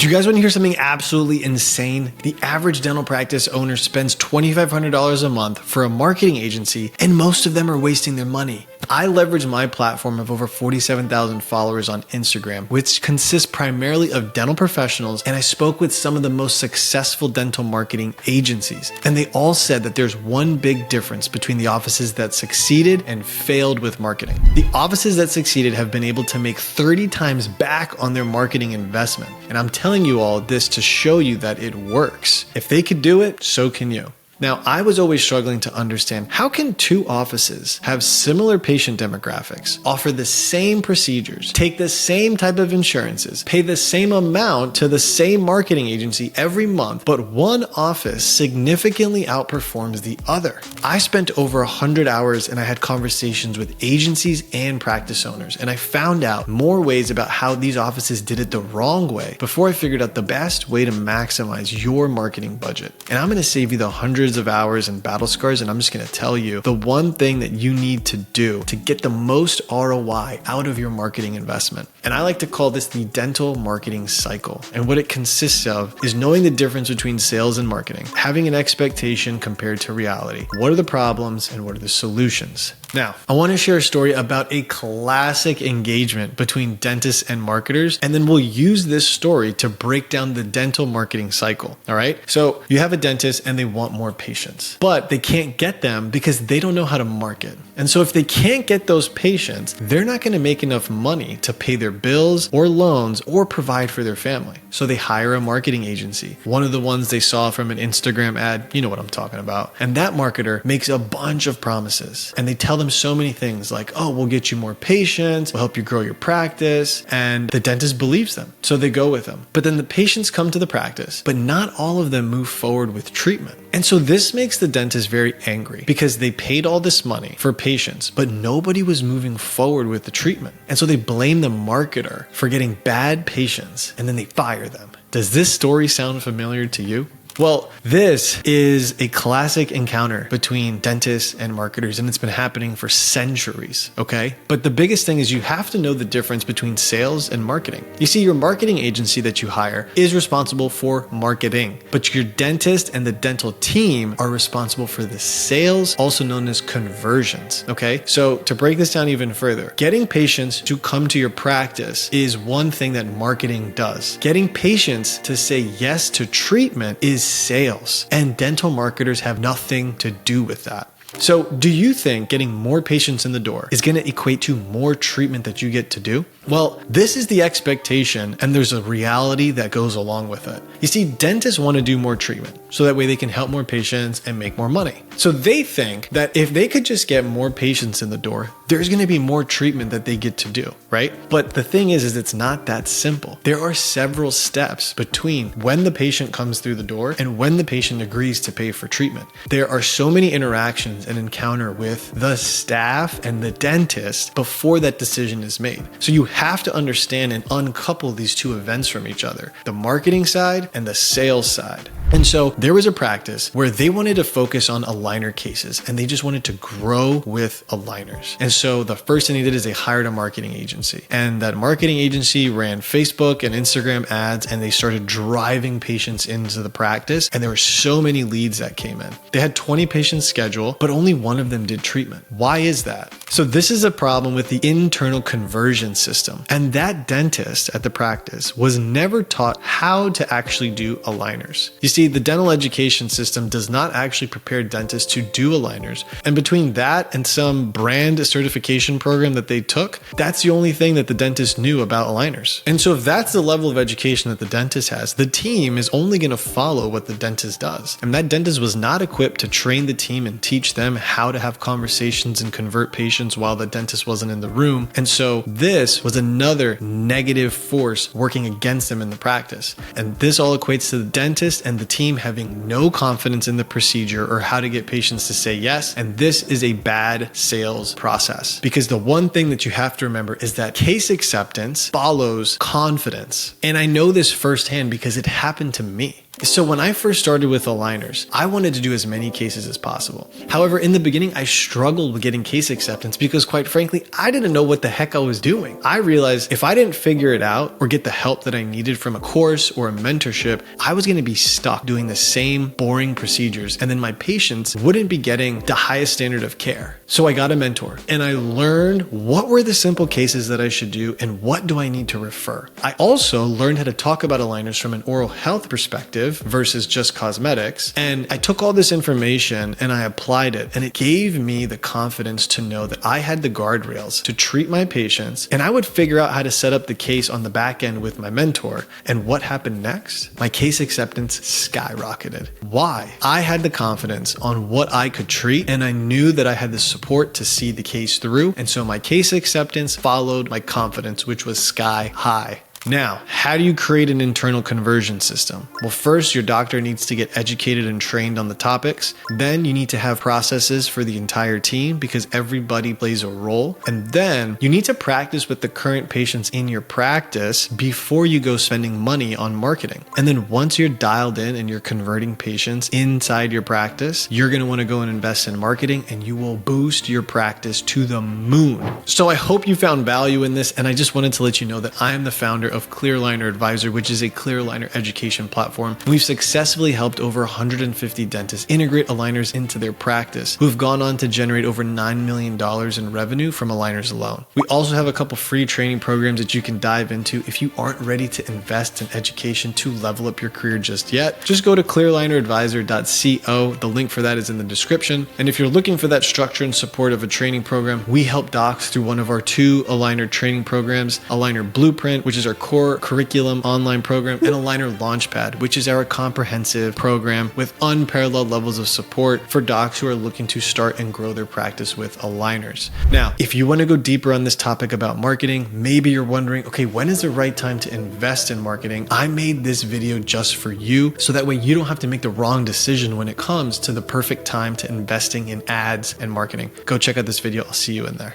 Do you guys want to hear something absolutely insane? The average dental practice owner spends $2,500 a month for a marketing agency, and most of them are wasting their money. I leverage my platform of over 47,000 followers on Instagram, which consists primarily of dental professionals, and I spoke with some of the most successful dental marketing agencies. And they all said that there's one big difference between the offices that succeeded and failed with marketing. The offices that succeeded have been able to make 30 times back on their marketing investment. And I'm telling you all this to show you that it works. If they could do it, so can you. Now, I was always struggling to understand, how can two offices have similar patient demographics, offer the same procedures, take the same type of insurances, pay the same amount to the same marketing agency every month, but one office significantly outperforms the other? I spent over 100 hours and I had conversations with agencies and practice owners, and I found out more ways about how these offices did it the wrong way before I figured out the best way to maximize your marketing budget. And I'm going to save you the hundreds of hours and battle scars, and I'm just going to tell you the one thing that you need to do to get the most ROI out of your marketing investment. And I like to call this the dental marketing cycle. And what it consists of is knowing the difference between sales and marketing, having an expectation compared to reality. What are the problems and what are the solutions? Now, I want to share a story about a classic engagement between dentists and marketers, and then we'll use this story to break down the dental marketing cycle. All right. So you have a dentist and they want more patients, but they can't get them because they don't know how to market. And so if they can't get those patients, they're not going to make enough money to pay their bills or loans or provide for their family. So they hire a marketing agency, one of the ones they saw from an Instagram ad. You know what I'm talking about. And that marketer makes a bunch of promises, and they tell them so many things like, oh, we'll get you more patients, we'll help you grow your practice. And the dentist believes them. So they go with them. But then the patients come to the practice, but not all of them move forward with treatment. And so this makes the dentist very angry because they paid all this money for patients, but nobody was moving forward with the treatment. And so they blame the marketer for getting bad patients, and then they fire them. Does this story sound familiar to you? Well, this is a classic encounter between dentists and marketers, and it's been happening for centuries, okay? But the biggest thing is you have to know the difference between sales and marketing. You see, your marketing agency that you hire is responsible for marketing, but your dentist and the dental team are responsible for the sales, also known as conversions, okay? So to break this down even further, getting patients to come to your practice is one thing that marketing does. Getting patients to say yes to treatment is sales, and dental marketers have nothing to do with that. So do you think getting more patients in the door is going to equate to more treatment that you get to do? Well, this is the expectation, and there's a reality that goes along with it. You see, dentists want to do more treatment so that way they can help more patients and make more money. So they think that if they could just get more patients in the door, there's going to be more treatment that they get to do, right? But the thing is it's not that simple. There are several steps between when the patient comes through the door and when the patient agrees to pay for treatment. There are so many interactions and encounter with the staff and the dentist before that decision is made. So you have to understand and uncouple these two events from each other, the marketing side and the sales side. And so there was a practice where they wanted to focus on aligner cases, and they just wanted to grow with aligners. And so the first thing they did is they hired a marketing agency, and that marketing agency ran Facebook and Instagram ads, and they started driving patients into the practice. And there were so many leads that came in. They had 20 patients scheduled, but only one of them did treatment. Why is that? So this is a problem with the internal conversion system. And that dentist at the practice was never taught how to actually do aligners. You see, the dental education system does not actually prepare dentists to do aligners. And between that and some brand certification program that they took, that's the only thing that the dentist knew about aligners. And so if that's the level of education that the dentist has, the team is only going to follow what the dentist does. And that dentist was not equipped to train the team and teach them how to have conversations and convert patients while the dentist wasn't in the room. And so this was another negative force working against them in the practice. And this all equates to the dentist and the team having no confidence in the procedure or how to get patients to say yes. And this is a bad sales process, because the one thing that you have to remember is that case acceptance follows confidence. And I know this firsthand because it happened to me. So when I first started with aligners, I wanted to do as many cases as possible. However, in the beginning, I struggled with getting case acceptance because quite frankly, I didn't know what the heck I was doing. I realized if I didn't figure it out or get the help that I needed from a course or a mentorship, I was going to be stuck doing the same boring procedures, and then my patients wouldn't be getting the highest standard of care. So I got a mentor and I learned what were the simple cases that I should do and what do I need to refer. I also learned how to talk about aligners from an oral health perspective versus just cosmetics. And I took all this information and I applied it, and it gave me the confidence to know that I had the guardrails to treat my patients, and I would figure out how to set up the case on the back end with my mentor. And what happened next? My case acceptance skyrocketed. Why? I had the confidence on what I could treat, and I knew that I had the support to see the case through. And so my case acceptance followed my confidence, which was sky high. Now, how do you create an internal conversion system? Well, first, your doctor needs to get educated and trained on the topics. Then you need to have processes for the entire team because everybody plays a role. And then you need to practice with the current patients in your practice before you go spending money on marketing. And then once you're dialed in and you're converting patients inside your practice, you're going to want to go and invest in marketing, and you will boost your practice to the moon. So I hope you found value in this, and I just wanted to let you know that I am the founder of Clear Aligner Advisor, which is a clear aligner education platform. We've successfully helped over 150 dentists integrate aligners into their practice, who've gone on to generate over $9 million in revenue from aligners alone. We also have a couple free training programs that you can dive into if you aren't ready to invest in education to level up your career just yet. Just go to clearalineradvisor.co. The link for that is in the description. And if you're looking for that structure and support of a training program, we help docs through one of our 2 aligner training programs, Aligner Blueprint, which is our core curriculum online program, and Aligner Launchpad, which is our comprehensive program with unparalleled levels of support for docs who are looking to start and grow their practice with aligners. Now, if you want to go deeper on this topic about marketing, maybe you're wondering, okay, when is the right time to invest in marketing? I made this video just for you, so that way you don't have to make the wrong decision when it comes to the perfect time to investing in ads and marketing. Go check out this video. I'll see you in there.